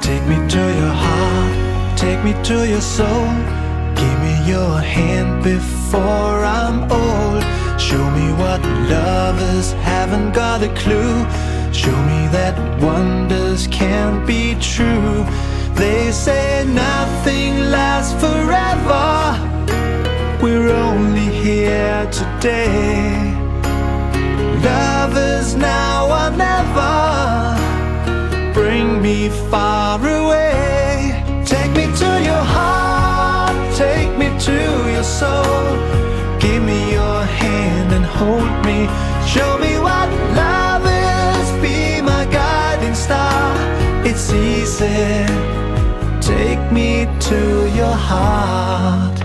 Take me to your heart, take me to your soul. Give me your hand before I'm old. Show me what lovers haven't got a clue. Show me that wonders can't be true. They say nothing lasts forever. We're only here today. Lovers now or never. Bring me far away. Take me to your heart, take me to your soul. Give me your hand and hold me. Show me what love is, be my guiding star. It's easy, take me to your heart.